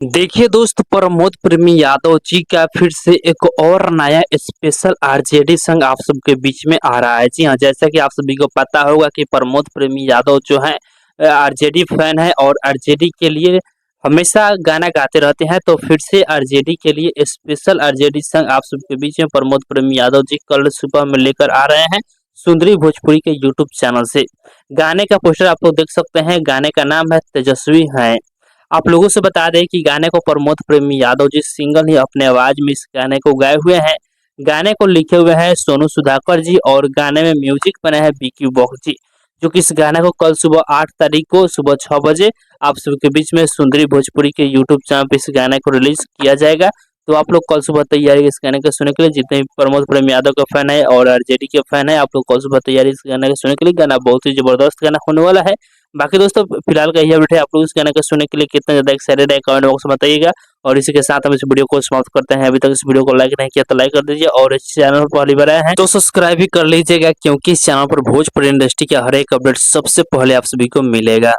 देखिए दोस्त, प्रमोद प्रेमी यादव जी का फिर से एक और नया स्पेशल आरजेडी सॉन्ग आप सबके बीच में आ रहा है। जी हाँ, जैसा कि आप सभी को पता होगा कि प्रमोद प्रेमी यादव जो है आरजेडी फैन है और आरजेडी के लिए हमेशा गाना गाते रहते हैं। तो फिर से आरजेडी के लिए स्पेशल आरजेडी सॉन्ग आप सबके बीच में प्रमोद प्रेमी यादव जी कल सुबह में लेकर आ रहे हैं सुंदरी भोजपुरी के यूट्यूब चैनल से। गाने का पोस्टर आप लोग देख सकते हैं। गाने का नाम है तेजस्वी है। आप लोगों से बता दें कि गाने को प्रमोद प्रेमी यादव जी सिंगल ही अपने आवाज में इस गाने को गाए हुए हैं। गाने को लिखे हुए हैं सोनू सुधाकर जी और गाने में म्यूजिक बने हैं बीकी बॉक्स जी, जो कि इस गाने को कल सुबह 8 तारीख को सुबह 6 बजे आप सबके बीच में सुंदरी भोजपुरी के यूट्यूब चैनल पर इस गाने को रिलीज किया जाएगा। तो आप लोग कल सुबह तैयारी इस गाने को सुनने के लिए, जितने भी प्रमोद प्रेमी यादव का फैन है और आरजेडी के फैन है, आप लोग कल सुबह तैयारी इस गाने को सुनने के लिए। गाना बहुत ही जबरदस्त गाना होने वाला है। बाकी दोस्तों फिलहाल का यही अपडेट है। आप लोग इस गाने को सुनने के लिए कितना ज़्यादा एक्साइटेड है कमेंट बॉक्स में बताइएगा। और इसी के साथ हम इस वीडियो को समाप्त करते हैं। अभी तक इस वीडियो को लाइक नहीं किया तो लाइक कर दीजिए और इस चैनल पर पहली बार आए हैं तो सब्सक्राइब भी कर लीजिएगा, क्योंकि इस चैनल पर भोजपुरी इंडस्ट्री का हर एक अपडेट सबसे पहले आप सभी को मिलेगा।